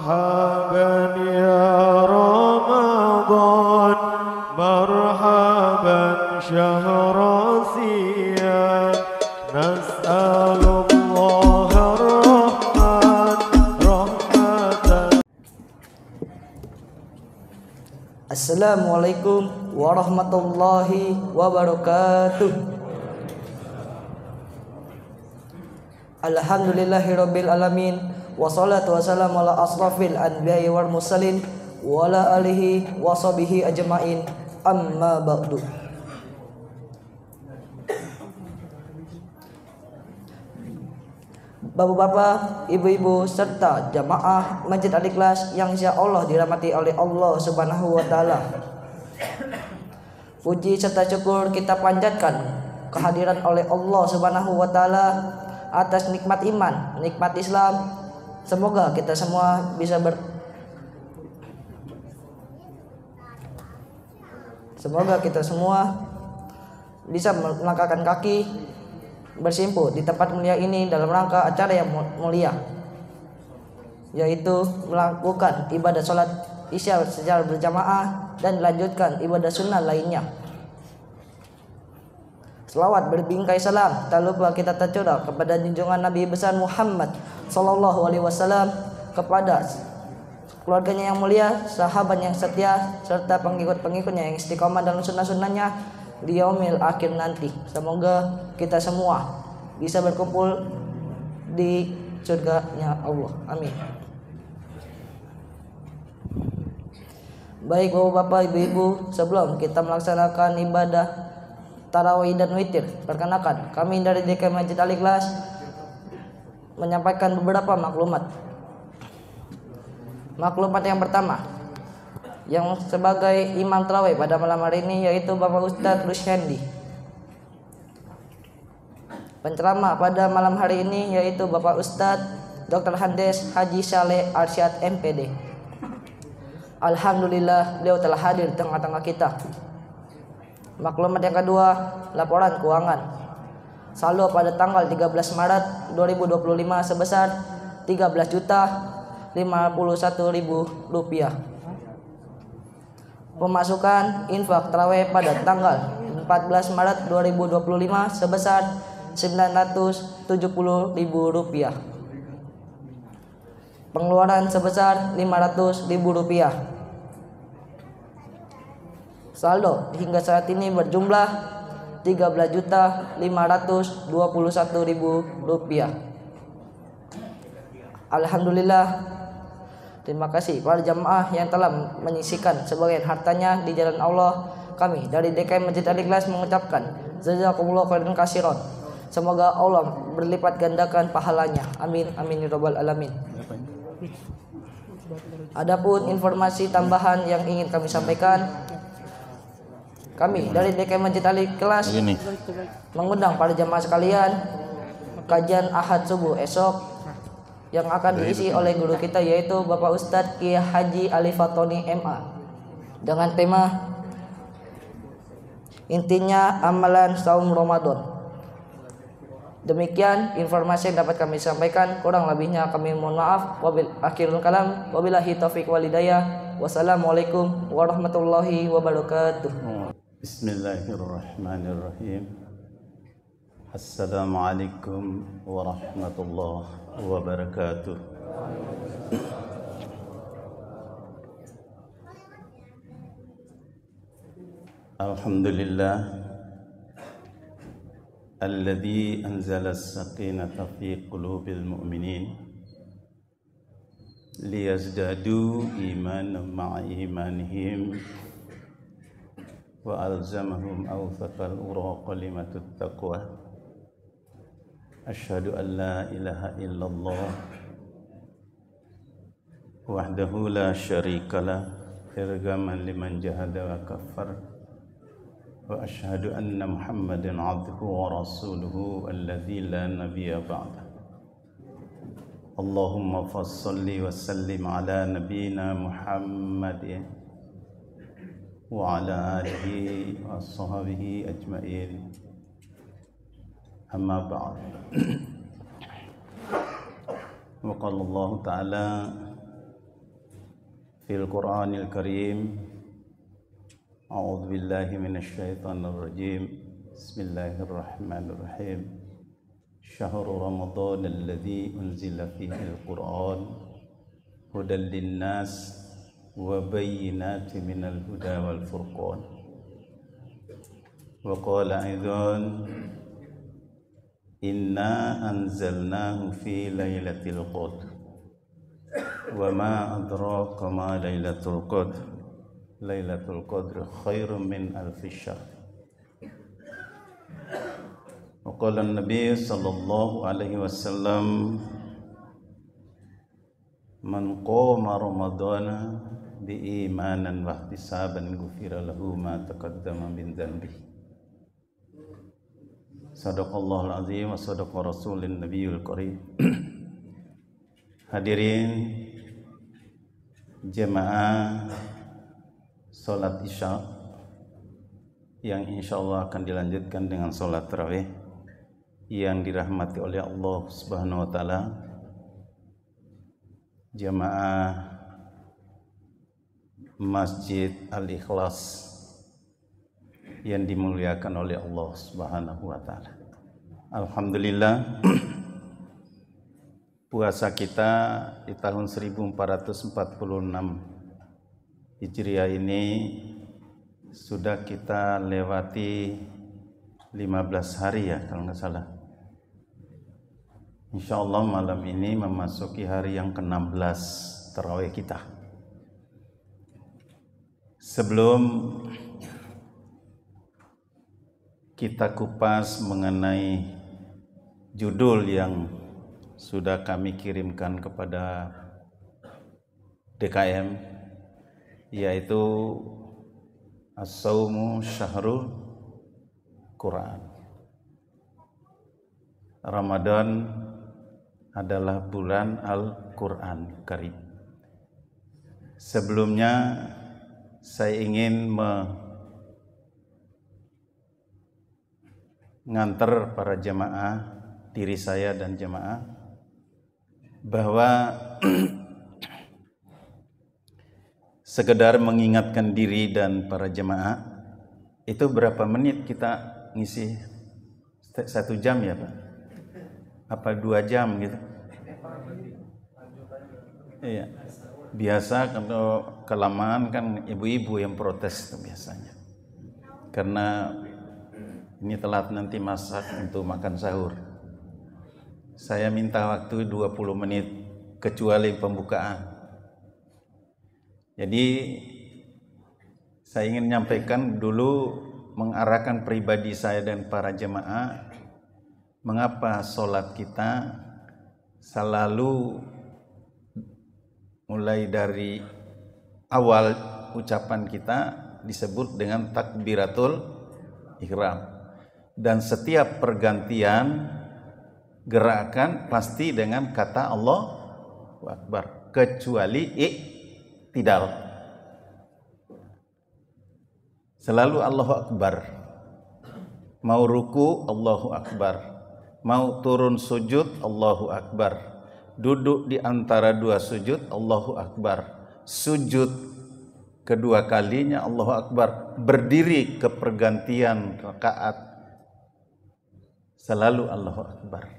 مرحبا يا رمضان مرحبا شهر صيام نسأل الله الرحمن رحمة. Assalamualaikum warahmatullahi wabarakatuh. Alhamdulillahirabbil alamin wassalatu wassalamu ala asrafil anbiya'i wal mursalin wa ala alihi washabihi ajmain amma ba'du. Bapak-bapak, ibu-ibu serta jamaah Masjid Al-Ikhlas yang insyaallah dirahmati oleh Allah Subhanahu wa taala. Puji serta syukur kita panjatkan kehadiran oleh Allah Subhanahu wa taala atas nikmat iman, nikmat Islam. Semoga kita semua bisa melangkahkan kaki bersimpuh di tempat mulia ini dalam rangka acara yang mulia, yaitu melakukan ibadah sholat isya secara berjamaah dan dilanjutkan ibadah sunnah lainnya. Selawat berbingkai salam tak lupa kita tercurah kepada junjungan Nabi besar Muhammad sallallahu alaihi wasallam, kepada keluarganya yang mulia, sahabat yang setia, serta pengikut-pengikutnya yang istiqomah dalam sunnah-sunnahnya di yaumil akhir nanti. Semoga kita semua bisa berkumpul di surganya Allah. Amin. Baik bapak-bapak, ibu-ibu, sebelum kita melaksanakan ibadah tarawih dan witir, perkenalkan kami dari DKM Masjid Al-Ikhlas menyampaikan beberapa maklumat. Maklumat yang pertama, yang sebagai imam tarawih pada malam hari ini yaitu Bapak Ustadz Rushyandi. Penceramah pada malam hari ini yaitu Bapak Ustadz Dr. Handes Haji Saleh Arsyad MPD. Alhamdulillah beliau telah hadir di tengah-tengah kita. Maklumat yang kedua, laporan keuangan saldo pada tanggal 13 Maret 2025 sebesar Rp13.051.000. Pemasukan infak tarawih pada tanggal 14 Maret 2025 sebesar Rp970.000. Pengeluaran sebesar Rp500.000. Saldo hingga saat ini berjumlah Rp13.521.000. Alhamdulillah. Terima kasih para jamaah yang telah menyisihkan sebagian hartanya di jalan Allah. Kami dari DKM Masjid Al-Ikhlas mengucapkan jazakumullah khairan katsiran. Semoga Allah berlipat gandakan pahalanya. Amin amin ya rabbal alamin. Adapun informasi tambahan yang ingin kami sampaikan, kami dari DKM Masjid Al-Ikhlas mengundang para jamaah sekalian kajian Ahad subuh esok yang akan diisi oleh guru kita yaitu Bapak Ustadz Kiai Haji Ali Fatoni MA dengan tema intinya amalan saum Ramadan. Demikian informasi yang dapat kami sampaikan, kurang lebihnya kami mohon maaf. Akhirul kalam, wabillahi taufiq wal hidayah. Wassalamualaikum warahmatullahi wabarakatuh. Bismillahirrahmanirrahim. Assalamualaikum warahmatullahi wabarakatuh. Alhamdulillah alladzi anzala as-sakinata fi qulubil mu'minin liyazdadu imanan ma'a imanihim wa alzamahum awthaqal ura kalimatut taqwa. Asyhadu an la ilaha illallah wahdahu la syarikalah irgaman liman jahada wa kafar, wa asyhadu anna Muhammadan abduhu wa rasuluhu alladzi la nabiyya ba'da. Allahumma fassalli wa sallim ala nabiyyina Muhammadin wa ala alihi wa sahbihi ajma'in. Amma ba'd. Wa qala Allah ta'ala fil Qur'anil Karim. A'udzu billahi minasyaitonir rajim. Bismillahirrahmanirrahim. Syahrul Ramadan alladzi unzila fihil Qur'an hudan linnas wa bayyinatin minal huda wal furqan. Wa qala aidan inna anzalnahu fi lailatul qadr wa ma adraka ma lailatul qadr lailatul qadr khairun min alfi syahr. Wa qala an-nabiy sallallahu alaihi wasallam man qama ramadana bi imanan wa ihtisaban ghufira lahu ma taqaddama min dhanbihi. Sadaqallahul azim wa sadaqa rasulun nabiyul karim. Hadirin jemaah salat Isya yang insyaallah akan dilanjutkan dengan salat tarawih yang dirahmati oleh Allah Subhanahu wa taala. Jemaah Masjid Al-Ikhlas yang dimuliakan oleh Allah Subhanahu wa taala. Alhamdulillah, puasa kita di tahun 1446 Hijriah ini sudah kita lewati 15 hari ya kalau nggak salah. Insyaallah malam ini memasuki hari yang ke-16 tarawih kita. Sebelum kita kupas mengenai judul yang sudah kami kirimkan kepada DKM, yaitu As-Saumu Syahrul Quran. Ramadan adalah bulan Al-Quran Karim. Sebelumnya saya ingin nganter para jemaah, diri saya dan jemaah, bahwa sekedar mengingatkan diri dan para jemaah, itu berapa menit kita ngisi? 1 jam ya Pak? Apa 2 jam gitu? Iya. Biasa kalau kelamaan kan ibu-ibu yang protes itu biasanya. Karena ini telat nanti masak untuk makan sahur. Saya minta waktu 20 menit kecuali pembukaan. Jadi saya ingin menyampaikan dulu, mengarahkan pribadi saya dan para jemaah, mengapa sholat kita selalu mulai dari awal ucapan kita disebut dengan takbiratul ihram. Dan setiap pergantian gerakan pasti dengan kata Allahu Akbar, kecuali i'tidal. Selalu Allahu Akbar. Mau ruku Allahu Akbar, mau turun sujud Allahu Akbar, duduk di antara dua sujud Allahu Akbar, sujud kedua kalinya Allahu Akbar, berdiri ke pergantian rakaat selalu Allahu Akbar.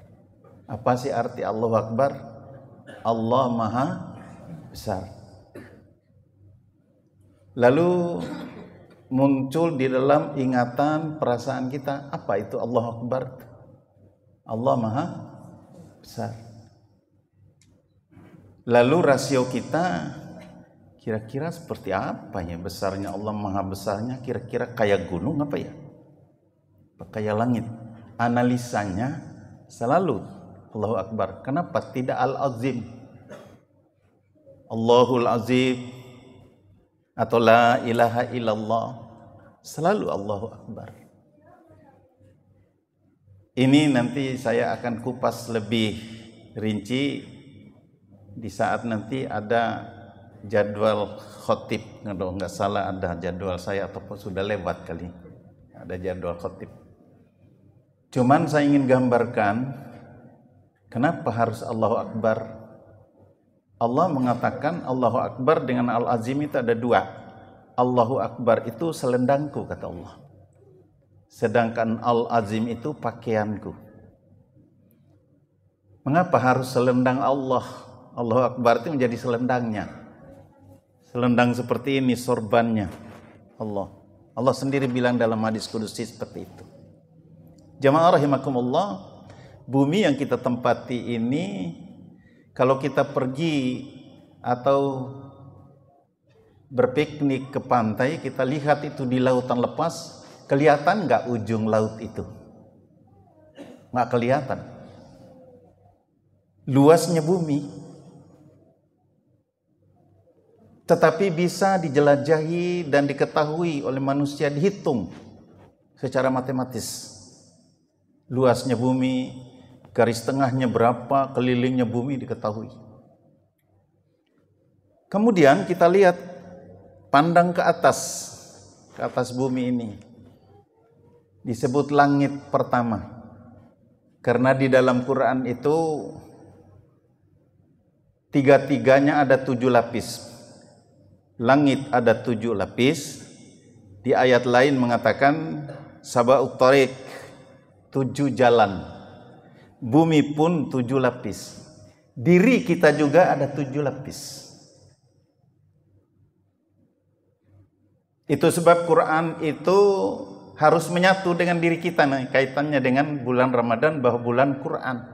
Apa sih arti Allahu Akbar? Allah Maha Besar. Lalu muncul di dalam ingatan perasaan kita, apa itu Allahu Akbar? Allah Maha Besar. Lalu rasio kita kira-kira seperti apa ya besarnya Allah Maha Besarnya? Kira-kira kayak gunung apa ya? Apa kayak langit? Analisanya selalu Allahu Akbar. Kenapa tidak Al-Azim? Allahul Azim atau La ilaha illallah, selalu Allahu Akbar. Ini nanti saya akan kupas lebih rinci di saat nanti ada jadwal khotib. Kalau nggak salah ada jadwal saya ataupun sudah lewat kali. Ada jadwal khotib. Cuman saya ingin gambarkan kenapa harus Allahu Akbar. Allah mengatakan Allahu Akbar dengan Al-Azim itu ada dua. Allahu Akbar itu selendangku, kata Allah. Sedangkan Al-Azim itu pakaianku. Mengapa harus selendang Allah? Allahu Akbar itu menjadi selendangnya. Selendang seperti ini sorbannya Allah. Allah sendiri bilang dalam hadis kudusi seperti itu. Jamaah rahimakumullah, bumi yang kita tempati ini, kalau kita pergi atau berpiknik ke pantai, kita lihat itu di lautan lepas, kelihatan nggak ujung laut itu? Nggak kelihatan. Luasnya bumi, tetapi bisa dijelajahi dan diketahui oleh manusia, dihitung secara matematis. Luasnya bumi, garis tengahnya berapa, kelilingnya bumi diketahui. Kemudian kita lihat, pandang ke atas bumi ini. Disebut langit pertama. Karena di dalam Quran itu tiga-tiganya ada 7 lapis. Langit ada 7 lapis. Di ayat lain mengatakan sab'ut thariq, 7 jalan. Bumi pun 7 lapis. Diri kita juga ada 7 lapis. Itu sebab Quran itu harus menyatu dengan diri kita. Nah, kaitannya dengan bulan Ramadan bahwa bulan Quran.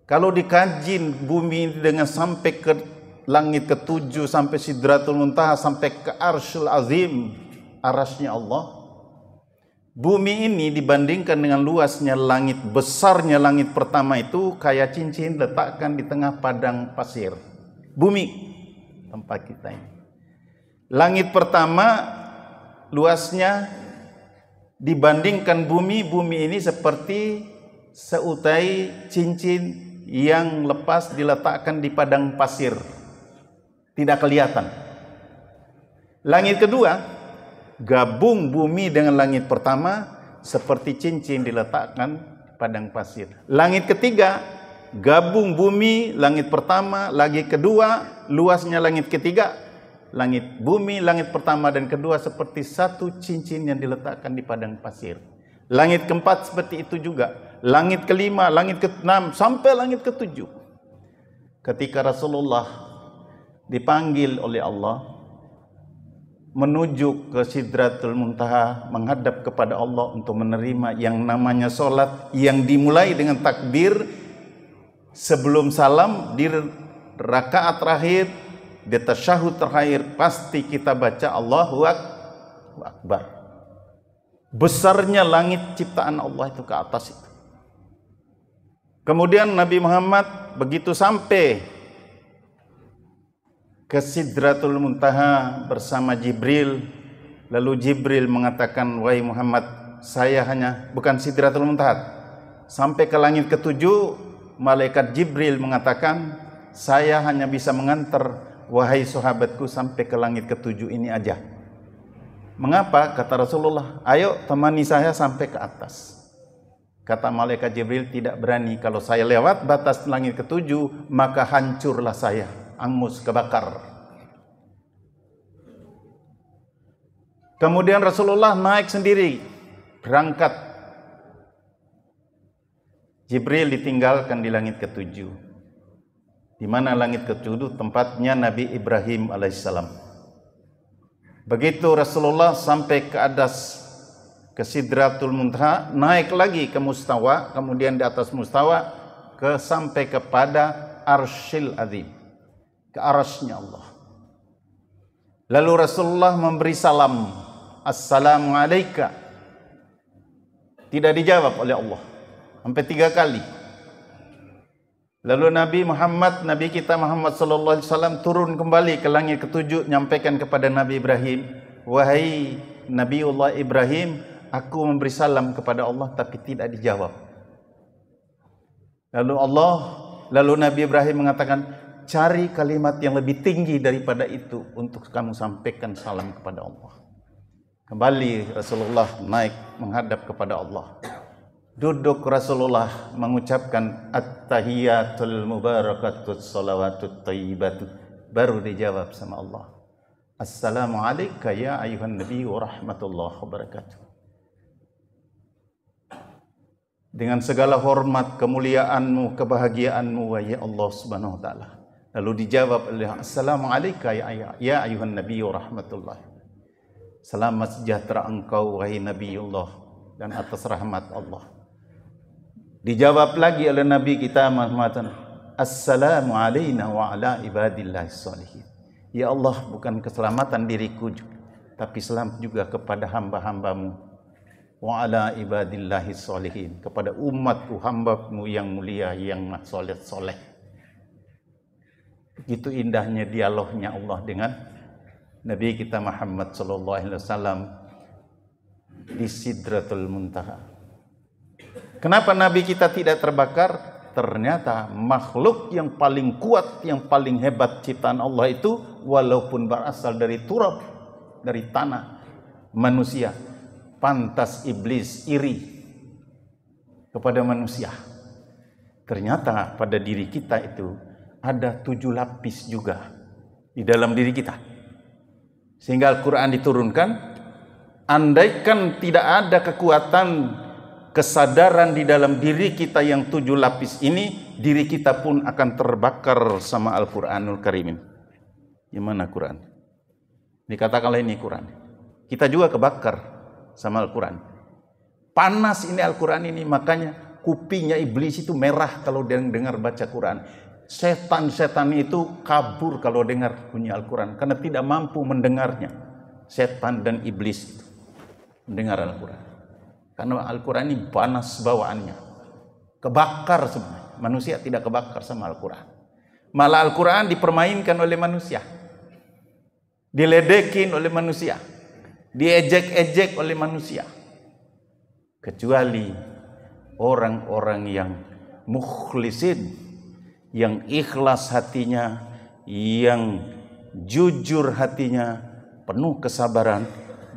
Kalau dikaji bumi dengan sampai ke langit ke-7, sampai Sidratul Muntaha, sampai ke Arsyul Azim, arasnya Allah, bumi ini dibandingkan dengan luasnya langit, besarnya langit pertama itu kayak cincin letakkan di tengah padang pasir. Bumi tempat kita ini. Langit pertama luasnya dibandingkan bumi ini seperti seutai cincin yang lepas diletakkan di padang pasir. Tidak kelihatan. Langit kedua, gabung bumi dengan langit pertama seperti cincin diletakkan di padang pasir. Langit ketiga, gabung bumi, langit pertama, lagi kedua, luasnya langit ketiga, langit bumi, langit pertama dan kedua seperti satu cincin yang diletakkan di padang pasir. Langit keempat seperti itu juga. Langit kelima, langit keenam, sampai langit ketujuh. Ketika Rasulullah dipanggil oleh Allah menuju ke Sidratul Muntaha, menghadap kepada Allah untuk menerima yang namanya sholat, yang dimulai dengan takbir sebelum salam, di rakaat terakhir, di tasyahud terakhir, pasti kita baca Allahu Akbar. Besarnya langit ciptaan Allah itu ke atas itu. Kemudian Nabi Muhammad begitu sampai ke Sidratul Muntaha bersama Jibril, lalu Jibril mengatakan, wahai Muhammad, saya hanya, bukan Sidratul Muntaha, sampai ke langit ke-7, malaikat Jibril mengatakan, saya hanya bisa mengantar wahai sahabatku sampai ke langit ke-7 ini aja. Mengapa? Kata Rasulullah, ayo temani saya sampai ke atas. Kata malaikat Jibril, tidak berani. Kalau saya lewat batas langit ke-7, maka hancurlah saya, angus, kebakar. Kemudian Rasulullah naik sendiri, berangkat. Jibril ditinggalkan di langit ke-7. Di mana langit ke-7 tempatnya Nabi Ibrahim alaihissalam. Begitu Rasulullah sampai ke atas, ke Sidratul Muntaha, naik lagi ke Mustawa, kemudian di atas Mustawa sampai kepada Arsyil Azim, ke arasnya Allah. Lalu Rasulullah memberi salam, Assalamu alayka. Tidak dijawab oleh Allah sampai 3 kali. Lalu Nabi kita Muhammad sallallahu alaihi wasallam turun kembali ke langit ke-7, nyampaikan kepada Nabi Ibrahim, wahai Nabiullah Ibrahim, aku memberi salam kepada Allah tapi tidak dijawab. Lalu Nabi Ibrahim mengatakan, cari kalimat yang lebih tinggi daripada itu untuk kamu sampaikan salam kepada Allah. Kembali Rasulullah naik menghadap kepada Allah. duduk Rasulullah mengucapkan at-tahiyatul mubarakatut salawatut thayyibatu, baru dijawab sama Allah, assalamu alayka ya ayuhan nabi wa rahmatullahi wabarakatuh. Dengan segala hormat, kemuliaanmu, kebahagiaanmu wahai Allah subhanahu wa ta'ala. Lalu dijawab oleh assalamu alayka ya ayuhan nabi wa rahmatullahi. Selamat sejahtera engkau wahai Nabiullah dan atas rahmat Allah. Dijawab lagi oleh Nabi kita Muhammad, assalamu alayna wa ala ibadillahi sholihin. Ya Allah, bukan keselamatan diriku, tapi selamat juga kepada hamba-hambamu. Wa ala ibadillahi sholihin, kepada umatku, hambamu yang mulia, yang soleh-soleh. Begitu indahnya dialognya Allah dengan Nabi kita Muhammad sallallahu alaihi wasallam di Sidratul Muntaha. Kenapa Nabi kita tidak terbakar? Ternyata makhluk yang paling kuat, yang paling hebat ciptaan Allah itu, walaupun berasal dari turab, dari tanah, manusia, pantas iblis iri kepada manusia. Ternyata pada diri kita itu ada 7 lapis juga di dalam diri kita. Sehingga Al-Quran diturunkan, andaikan tidak ada kekuatan kesadaran di dalam diri kita yang 7 lapis ini, diri kita pun akan terbakar sama Al-Quranul Karim. Yang mana Quran? Dikatakanlah ini Quran. Kita juga kebakar sama Al-Quran. Panas ini Al-Quran ini, makanya kupingnya iblis itu merah kalau dia dengar baca Quran. Setan-setan itu kabur kalau dengar bunyi Al-Quran, karena tidak mampu mendengarnya. Setan dan iblis itu mendengar Al-Quran. Karena Al-Quran ini panas bawaannya, kebakar sebenarnya. Manusia tidak kebakar sama Al-Quran. Malah Al-Quran dipermainkan oleh manusia, diledekin oleh manusia, diejek-ejek oleh manusia. Kecuali orang-orang yang mukhlisin, yang ikhlas hatinya, yang jujur hatinya, penuh kesabaran,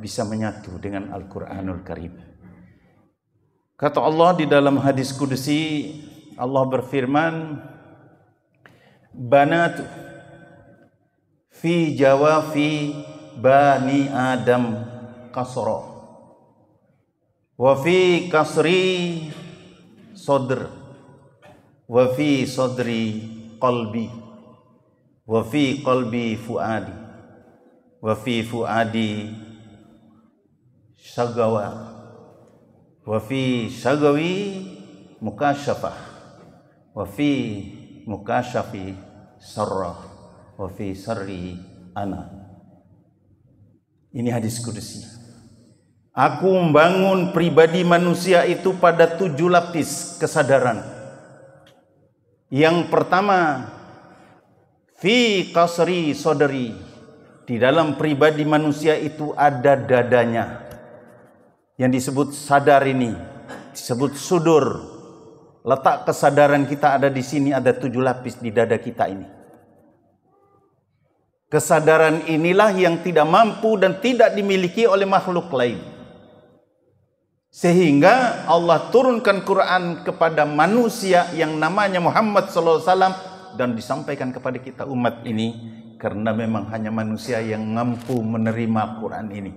bisa menyatu dengan Al-Quranul Karim. Kata Allah di dalam hadis kudusi, Allah berfirman, banatu fi jawafi bani Adam kasra wa fi kasri sodr wa fi sodri qalbi wa fi qalbi fuadi wa fi fuadi syagawa wa fi syagawi mukasyafah wa fi mukasyafi sarrah wa fi sarri ana. Ini hadis kudusi. Aku membangun pribadi manusia itu pada 7 lapis kesadaran. Yang pertama, fi kasri sodari, di dalam pribadi manusia itu ada dadanya. Yang disebut sadar ini disebut sudur. Letak kesadaran kita ada di sini, ada 7 lapis di dada kita ini. Kesadaran inilah yang tidak mampu dan tidak dimiliki oleh makhluk lain. Sehingga Allah turunkan Quran kepada manusia yang namanya Muhammad SAW dan disampaikan kepada kita umat ini, karena memang hanya manusia yang mampu menerima Quran ini.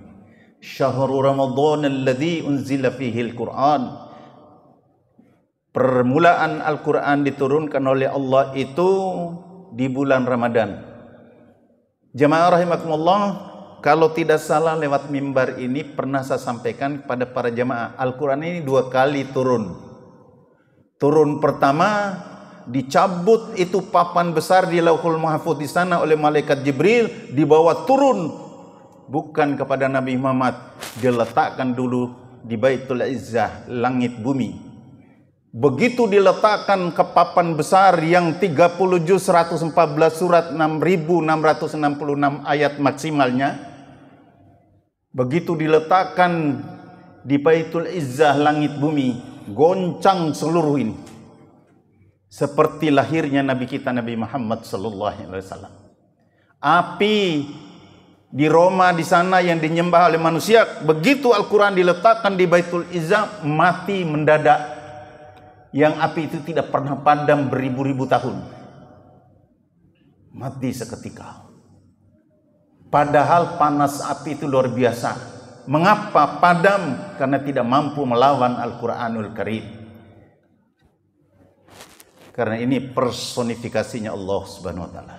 Syahrul Ramadan alladzi unzila fihi al-Quran. Permulaan Al-Quran diturunkan oleh Allah itu di bulan Ramadan. Jamaah rahimakumullah, kalau tidak salah lewat mimbar ini pernah saya sampaikan kepada para jamaah, Al-Quran ini 2 kali turun. Turun pertama, dicabut itu papan besar di Lauhul Mahfuz di sana oleh malaikat Jibril, dibawa turun. Bukan kepada Nabi Muhammad, diletakkan dulu di Baitul Izzah, langit bumi. Begitu diletakkan ke papan besar yang 30 juz 114 surat 6666 ayat maksimalnya, begitu diletakkan di Baitul Izzah, langit bumi, goncang seluruh ini. Seperti lahirnya Nabi kita Nabi Muhammad sallallahu alaihi wasallam. Api Di Roma di sana yang dinyembah oleh manusia, begitu Al-Quran diletakkan di Baitul Izzah, mati mendadak. Yang api itu tidak pernah padam beribu-ribu tahun. Mati seketika. Padahal panas api itu luar biasa. Mengapa padam? Karena tidak mampu melawan Al-Quranul Karim. Karena ini personifikasinya Allah Subhanahu wa taala.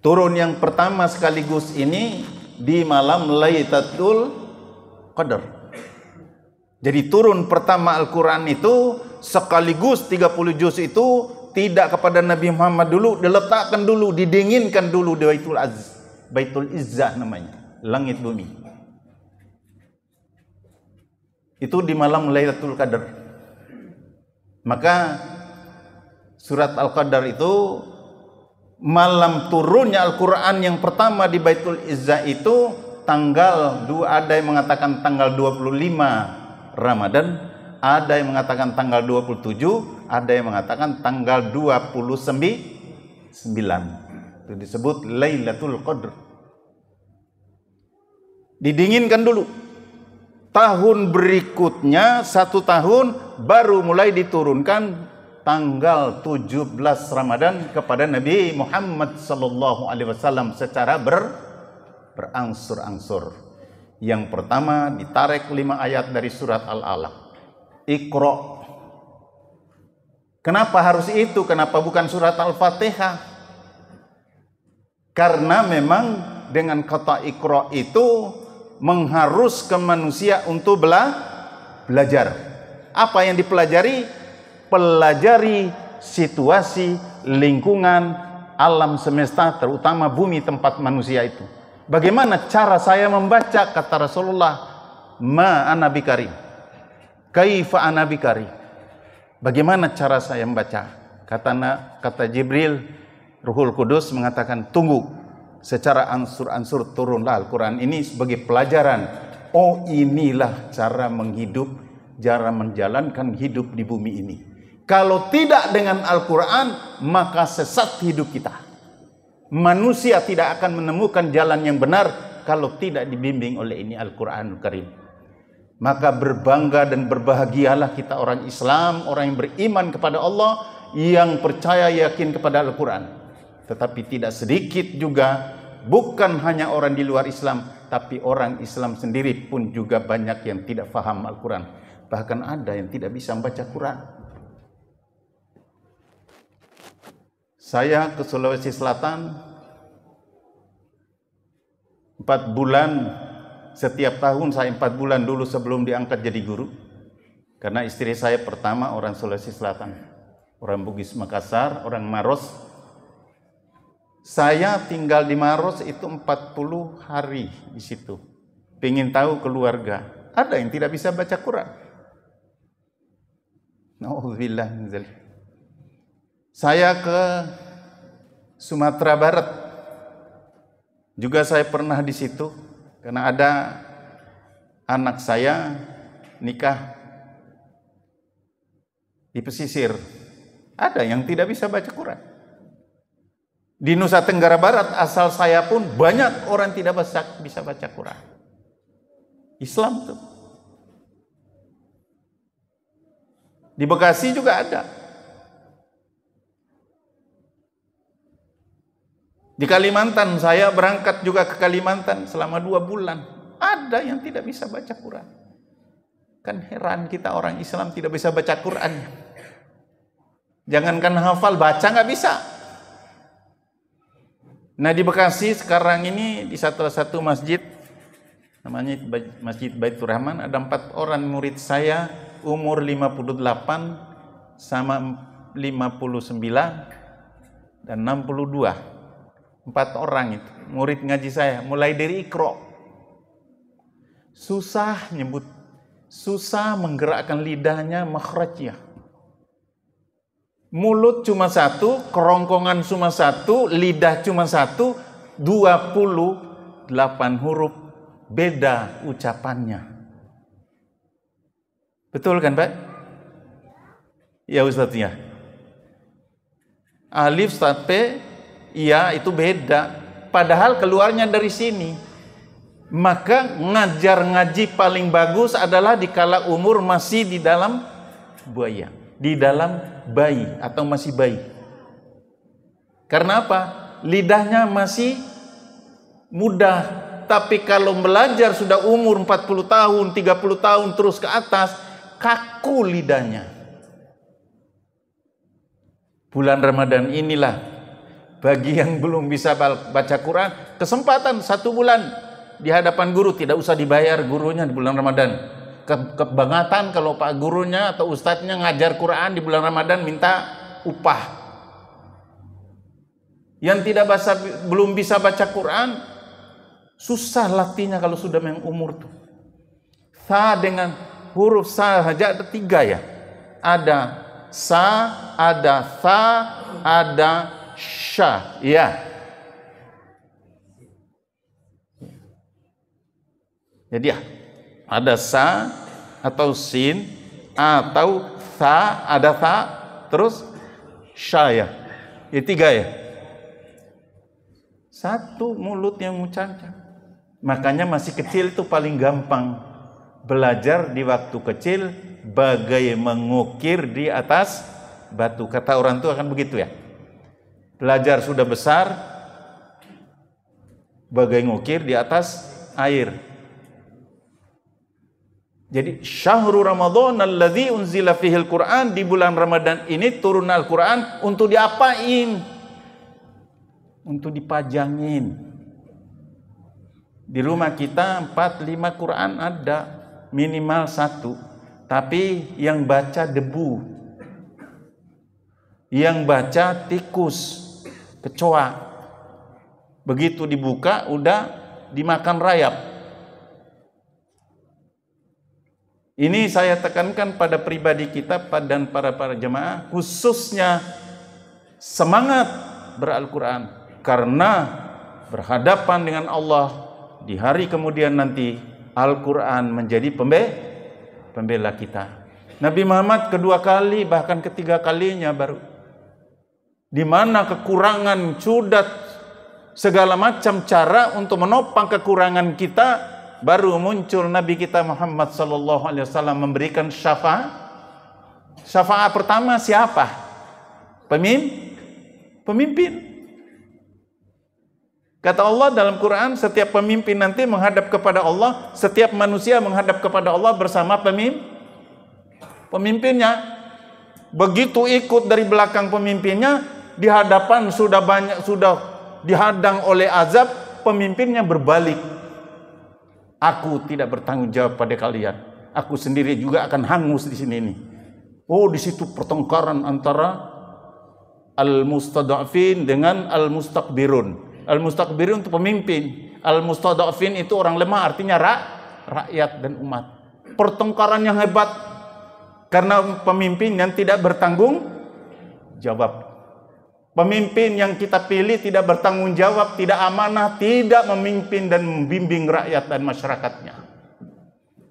Turun yang pertama sekaligus ini di malam Lailatul Qadar. Jadi turun pertama Al-Quran itu sekaligus 30 juz itu tidak kepada Nabi Muhammad dulu, diletakkan dulu, didinginkan dulu di Baitul Izzah namanya, langit bumi. Itu di malam Lailatul Qadar. Maka surat Al-Qadar itu malam turunnya Al-Quran yang pertama di Baitul Izzah itu tanggal, ada yang mengatakan tanggal 25 Ramadan, ada yang mengatakan tanggal 27, ada yang mengatakan tanggal 29. Itu disebut Lailatul Qadr. Didinginkan dulu. Tahun berikutnya, 1 tahun baru mulai diturunkan tanggal 17 Ramadan kepada Nabi Muhammad sallallahu alaihi wasallam secara berangsur-angsur. Yang pertama ditarik 5 ayat dari surat Al-Alaq. Iqra. Kenapa harus itu? Kenapa bukan surat Al-Fatihah? Karena memang dengan kata Iqra itu mengharuskan manusia untuk belajar. Apa yang dipelajari? Pelajari situasi, lingkungan, alam semesta, terutama bumi tempat manusia itu. Bagaimana cara saya membaca? Kata Rasulullah, ma ana bikari, kaifa ana bikari. Bagaimana cara saya membaca? Kata Jibril, Ruhul Kudus mengatakan, tunggu, secara ansur-ansur turunlah Al-Quran ini sebagai pelajaran. Oh, inilah cara menghidup, cara menjalankan hidup di bumi ini. Kalau tidak dengan Al-Quran, maka sesat hidup kita. Manusia tidak akan menemukan jalan yang benar kalau tidak dibimbing oleh ini Al-Quranul Karim. Maka berbangga dan berbahagialah kita orang Islam, orang yang beriman kepada Allah, yang percaya yakin kepada Al-Quran. Tetapi tidak sedikit juga, bukan hanya orang di luar Islam, tapi orang Islam sendiri pun juga banyak yang tidak faham Al-Quran. Bahkan ada yang tidak bisa membaca Quran. Saya ke Sulawesi Selatan 4 bulan, setiap tahun saya 4 bulan dulu sebelum diangkat jadi guru. Karena istri saya pertama orang Sulawesi Selatan, orang Bugis Makassar, orang Maros. Saya tinggal di Maros itu 40 hari di situ. Pengen tahu keluarga. Ada yang tidak bisa baca Quran. Nauzubillah min dzalik. Saya ke Sumatera Barat. Juga saya pernah di situ karena ada anak saya nikah di pesisir. Ada yang tidak bisa baca Quran. Di Nusa Tenggara Barat asal saya pun banyak orang tidak bisa baca Quran. Islam tuh. Di Bekasi juga ada. Di Kalimantan, saya berangkat juga ke Kalimantan selama 2 bulan. Ada yang tidak bisa baca Quran. Kan heran kita orang Islam tidak bisa baca Quran. Jangankan hafal, baca nggak bisa. Nah di Bekasi sekarang ini di salah satu masjid, namanya Masjid Baitur Rahman, ada 4 orang murid saya, umur 58 sama 59 dan 62. 4 orang itu murid ngaji saya, mulai dari Iqra. Susah nyebut, susah menggerakkan lidahnya, makhrajnya. Mulut cuma 1, kerongkongan cuma 1, lidah cuma 1, 28 huruf beda ucapannya. Betul kan Pak? Ya Ustaz ya. Alif sampai ya itu beda. Padahal keluarnya dari sini. Maka ngajar ngaji paling bagus adalah dikala umur masih di dalam buaya, di dalam bayi atau masih bayi. Karena apa? Lidahnya masih mudah. Tapi kalau belajar sudah umur 40 tahun, 30 tahun terus ke atas, kaku lidahnya. Bulan Ramadan inilah bagi yang belum bisa baca Quran, kesempatan 1 bulan di hadapan guru, tidak usah dibayar gurunya di bulan Ramadan. Kebangatan kalau pak gurunya atau ustadznya ngajar Quran di bulan Ramadan minta upah. Yang tidak belum bisa baca Quran, susah latihnya kalau sudah yang umur tuh. Sa dengan huruf sa saja ada 3 ya. Ada sa, ada tha, ada sya. Ya. Jadi ya, ada sa atau sin atau tha, ada tha, terus sya ya. Ini 3 ya. 1 mulut yang mengucapkan. Makanya masih kecil itu paling gampang belajar di waktu kecil bagai mengukir di atas batu. Kata orang tua kan begitu ya. Belajar sudah besar bagai ngukir di atas air. Jadi syahrul Ramadan alladzi unzila fihil Quran, di bulan Ramadan ini turun Al-Quran untuk diapain? Untuk dipajangin. Di rumah kita 4-5 Quran ada, minimal 1. Tapi yang baca debu, yang baca tikus, kecoa. Begitu dibuka udah dimakan rayap. Ini saya tekankan pada pribadi kita dan para jemaah, khususnya semangat beral-Quran, karena berhadapan dengan Allah di hari kemudian nanti Al-Quran menjadi pembela kita. Nabi Muhammad kedua kali bahkan ketiga kalinya baru, di mana kekurangan sudah segala macam cara untuk menopang kekurangan kita, baru muncul Nabi kita Muhammad sallallahu alaihi wasallam memberikan syafaat. Syafaat pertama siapa? Pemimpin. Kata Allah dalam Quran, setiap pemimpin nanti menghadap kepada Allah, setiap manusia menghadap kepada Allah bersama pemimpinnya. Begitu ikut dari belakang pemimpinnya, di hadapan sudah dihadang oleh azab, pemimpinnya berbalik. Aku tidak bertanggung jawab pada kalian. Aku sendiri juga akan hangus di sini nih. Oh, di situ pertengkaran antara al-mustada'fin dengan al-mustakbirun. Al-mustakbirun itu pemimpin, al-mustada'fin itu orang lemah, artinya rakyat dan umat. Pertengkaran yang hebat karena pemimpin yang tidak bertanggung jawab. Pemimpin yang kita pilih tidak bertanggung jawab, tidak amanah, tidak memimpin dan membimbing rakyat dan masyarakatnya.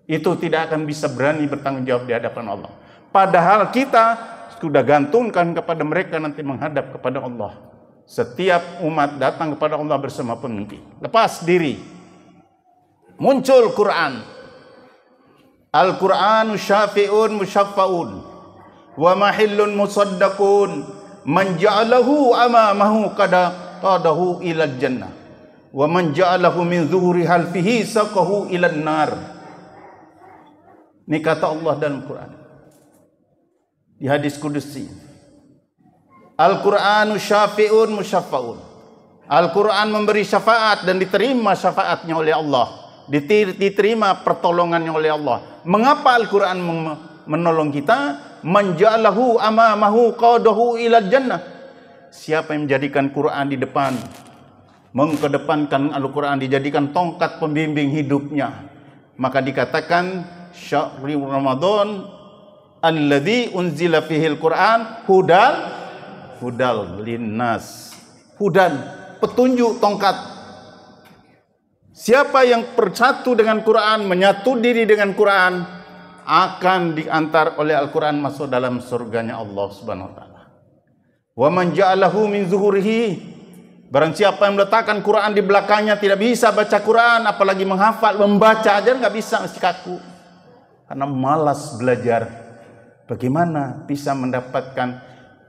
Itu tidak akan bisa berani bertanggung jawab di hadapan Allah. Padahal kita sudah gantungkan kepada mereka nanti menghadap kepada Allah. Setiap umat datang kepada Allah bersama pemimpin. Lepas diri. Muncul Quran. Al-Quranu syafi'un musyaffa'un. Wa mahillun musaddaqun. Man ja'alahu amamahu qadahu ilal jannah. Wa man ja'alahu min zuhuri halfihi saqahu ilal nar. Ini kata Allah dalam Quran. Di hadis kudusi. Al-Qur'anu syafi'un musyaffa'un. Al-Quran memberi syafaat dan diterima syafaatnya oleh Allah. Diterima pertolongannya oleh Allah. Mengapa Al-Quran menolong kita? Manja'alahu amamahu qadahu ilal jannah. Siapa yang menjadikan Quran di depan, mengkedepankan Al-Quran, dijadikan tongkat pembimbing hidupnya, maka dikatakan syahrul Ramadan alladzi unzila fihil Quran hudal linnas. Hudan, petunjuk, tongkat. Siapa yang bersatu dengan Quran, menyatu diri dengan Quran, akan diantar oleh Al-Quran masuk dalam surganya Allah Subhanahu wa taala. Wa man ja'alahu min zuhurihi, barang siapa yang meletakkan Quran di belakangnya tidak bisa baca Quran, apalagi menghafal, membaca aja nggak bisa, masih kaku. Karena malas belajar. Bagaimana bisa mendapatkan,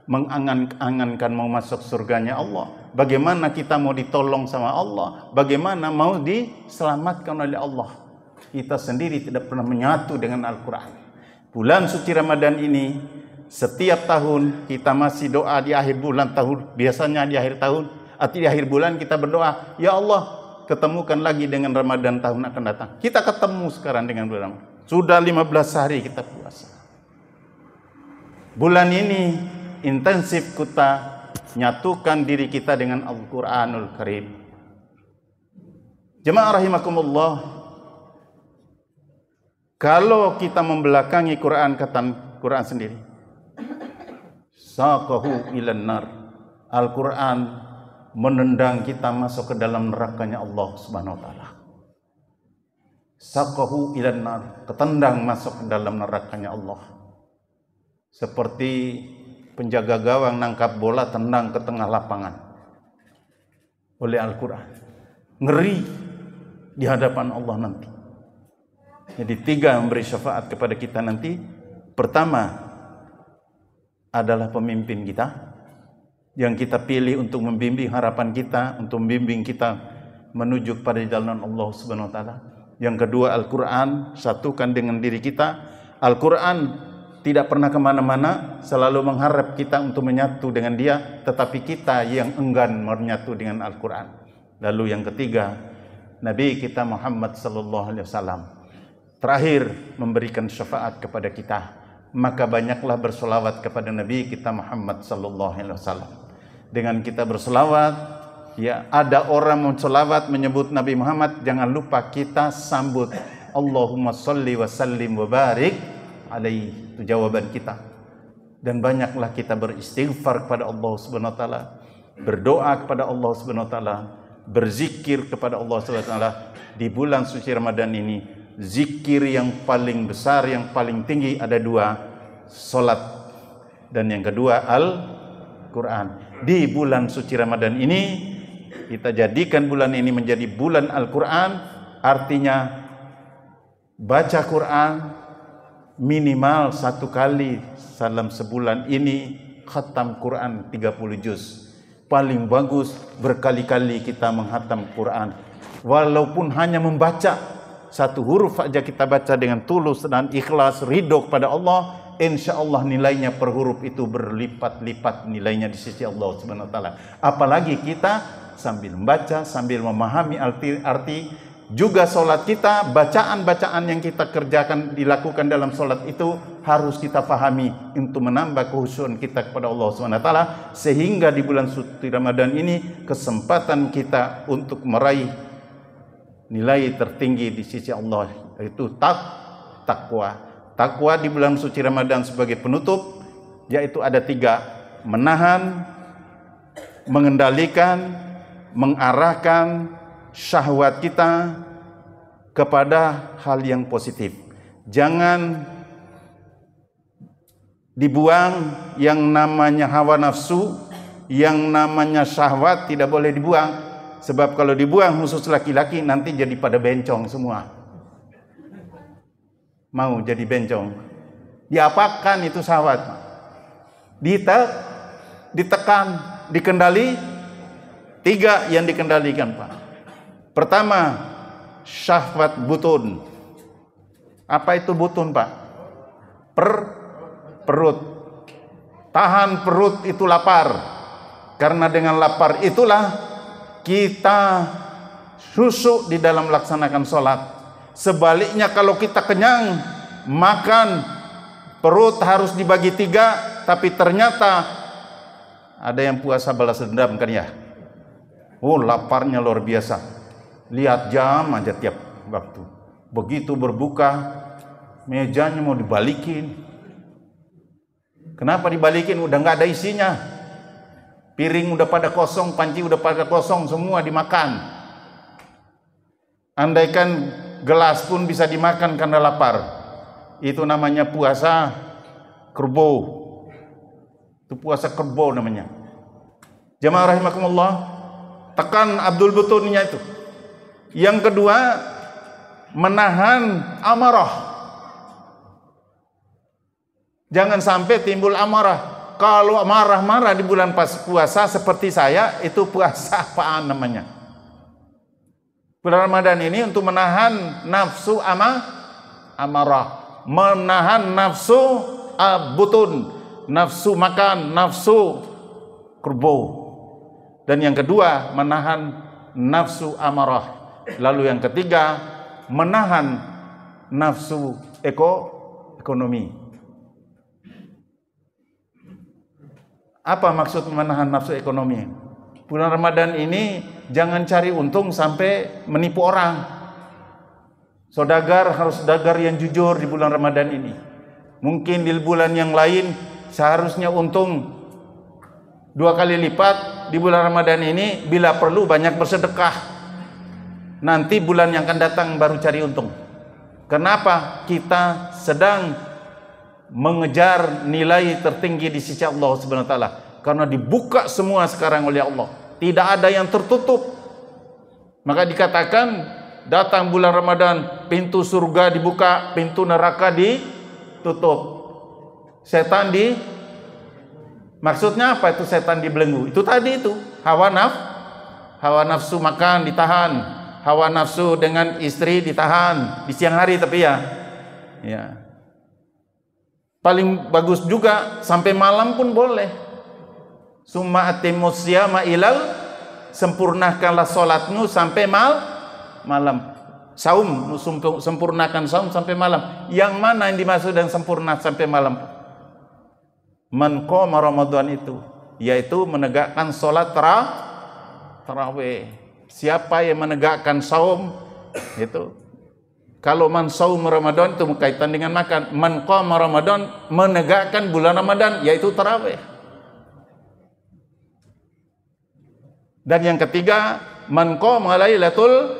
mengangan-angankan mau masuk surganya Allah? Bagaimana kita mau ditolong sama Allah? Bagaimana mau diselamatkan oleh Allah? Kita sendiri tidak pernah menyatu dengan Al-Quran. Bulan suci Ramadan ini, setiap tahun kita masih doa di akhir bulan tahun, biasanya di akhir tahun, atau di akhir bulan kita berdoa, ya Allah, ketemukan lagi dengan Ramadan tahun akan datang. Kita ketemu sekarang dengan bulan Ramadan. Sudah 15 hari kita puasa. Bulan ini intensif kita nyatukan diri kita dengan Al-Quranul Karim. Jemaah rahimakumullah, kalau kita membelakangi Quran, kata Quran sendiri, saqahu ilan nar, Al-Quran menendang kita masuk ke dalam nerakanya Allah Subhanahu wa taala. Saqahu ilan nar, ketendang masuk ke dalam nerakanya Allah. Seperti penjaga gawang nangkap bola tendang ke tengah lapangan oleh Al-Quran. Ngeri di hadapan Allah nanti. Jadi 3 memberi syafaat kepada kita nanti. Pertama adalah pemimpin kita yang kita pilih untuk membimbing harapan kita, untuk membimbing kita menuju kepada jalan Allah Subhanahu wa taala. Yang kedua Al-Quran, satukan dengan diri kita. Al-Quran tidak pernah kemana-mana, selalu mengharap kita untuk menyatu dengan dia, tetapi kita yang enggan menyatu dengan Al-Quran. Lalu yang ketiga, Nabi kita Muhammad sallallahu alaihi wasallam terakhir memberikan syafaat kepada kita. Maka banyaklah bersolawat kepada Nabi kita Muhammad sallallahu alaihi wasallam. Dengan kita bersolawat, ya, ada orang mensolawat menyebut Nabi Muhammad, jangan lupa kita sambut Allahumma sholli wa sallim wa barik alaihi. Itu jawaban kita. Dan banyaklah kita beristighfar kepada Allah Subhanahu wa taala, berdoa kepada Allah Subhanahu wa taala, berzikir kepada Allah Subhanahu wa taala di bulan suci Ramadan ini. Zikir yang paling besar, yang paling tinggi ada 2, salat, dan yang kedua Al-Quran. Di bulan suci Ramadan ini kita jadikan bulan ini menjadi bulan Al-Quran, artinya baca Quran minimal 1 kali dalam sebulan ini, khatam Quran 30 juz. Paling bagus berkali-kali kita menghatam Quran. Walaupun hanya membaca 1 huruf saja kita baca dengan tulus dan ikhlas, ridho kepada Allah, insya Allah nilainya per huruf itu berlipat-lipat nilainya di sisi Allah Subhanahu wa taala. Apalagi kita sambil membaca, sambil memahami arti. Juga solat kita, bacaan-bacaan yang kita kerjakan, dilakukan dalam solat itu harus kita pahami untuk menambah khusyuan kita kepada Allah SWT. Sehingga di bulan suci Ramadan ini kesempatan kita untuk meraih nilai tertinggi di sisi Allah, yaitu takwa. Takwa di bulan suci Ramadan sebagai penutup, yaitu ada 3: menahan, mengendalikan, mengarahkan syahwat kita kepada hal yang positif. Jangan dibuang yang namanya hawa nafsu, yang namanya syahwat tidak boleh dibuang. Sebab kalau dibuang khusus laki-laki nanti jadi pada bencong semua. Mau jadi bencong. Diapakan itu syahwat? Ditekan, dikendali. 3 yang dikendalikan, Pak. Pertama, syahwat butun. Apa itu butun, Pak? Perut. Tahan perut itu lapar. Karena dengan lapar itulah kita susuk di dalam melaksanakan sholat. Sebaliknya kalau kita kenyang, makan, perut harus dibagi 3, tapi ternyata ada yang puasa balas dendam kan ya? Oh, laparnya luar biasa. Lihat jam aja tiap waktu. Begitu berbuka, mejanya mau dibalikin. Kenapa dibalikin? Udah nggak ada isinya. Piring udah pada kosong, panci udah pada kosong, semua dimakan. Andaikan gelas pun bisa dimakan karena lapar. Itu namanya puasa kerbo. Itu puasa kerbo namanya. Jamaah rahimakumullah, tekan Abdul Butunnya itu. Yang kedua, menahan amarah. Jangan sampai timbul amarah. Kalau marah-marah di bulan pas puasa seperti saya, itu puasa apaan namanya? Bulan Ramadan ini untuk menahan nafsu amarah, menahan nafsu butun, nafsu makan, nafsu kurbo. Dan yang kedua, menahan nafsu amarah. Lalu yang ketiga, menahan nafsu ekonomi. Apa maksud menahan nafsu ekonomi? Bulan Ramadan ini jangan cari untung sampai menipu orang. Saudagar harus dagar yang jujur di bulan Ramadan ini. Mungkin di bulan yang lain seharusnya untung 2 kali lipat. Di bulan Ramadan ini bila perlu banyak bersedekah. Nanti bulan yang akan datang baru cari untung. Kenapa? Kita sedang mengejar nilai tertinggi di sisi Allah Subhanahu wa taala. Karena dibuka semua sekarang oleh Allah. Tidak ada yang tertutup. Maka dikatakan datang bulan Ramadan, pintu surga dibuka, pintu neraka ditutup. Setan maksudnya apa itu setan dibelenggu? Itu tadi itu, hawa nafsu makan ditahan, hawa nafsu dengan istri ditahan di siang hari tapi ya. Paling bagus juga sampai malam pun boleh. Summa atimmus siyama ilal, sempurnakanlah salatmu sampai malam. Saum, sempurnakan saum sampai malam. Yang mana yang dimaksud dan sempurna sampai malam? Man qama Ramadan itu, yaitu menegakkan salat tarawih. Siapa yang menegakkan saum itu, kalau man saum Ramadan itu berkaitan dengan makan. Man qama Ramadan, menegakkan bulan Ramadan, yaitu tarawih. Dan yang ketiga, man qama Lailatul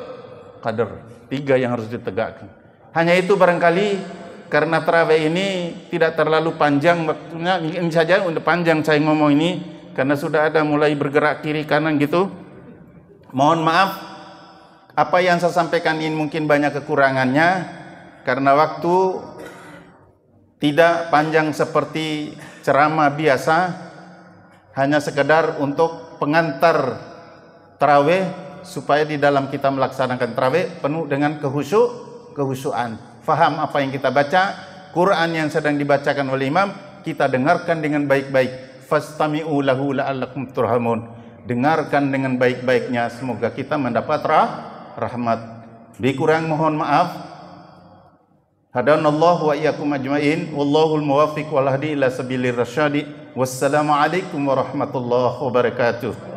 Qadar. 3 yang harus ditegakkan. Hanya itu barangkali karena tarawih ini tidak terlalu panjang waktunya, ini saja udah panjang saya ngomong ini karena sudah ada mulai bergerak kiri kanan gitu. Mohon maaf, apa yang saya sampaikan ini mungkin banyak kekurangannya karena waktu tidak panjang seperti ceramah biasa, hanya sekedar untuk pengantar tarawih supaya di dalam kita melaksanakan tarawih penuh dengan kehusuan. Faham apa yang kita baca, Quran yang sedang dibacakan oleh imam, kita dengarkan dengan baik-baik. Fastami'u lahu la'allakum turhamun. Dengarkan dengan baik-baiknya, semoga kita mendapat rahmat. Lebih kurang mohon maaf. Hadanallahu wa iyyakum ajmain. Wallahul muwaffiq wal hadi ila sabilir rasyadi. Wassalamualaikum warahmatullahi wabarakatuh.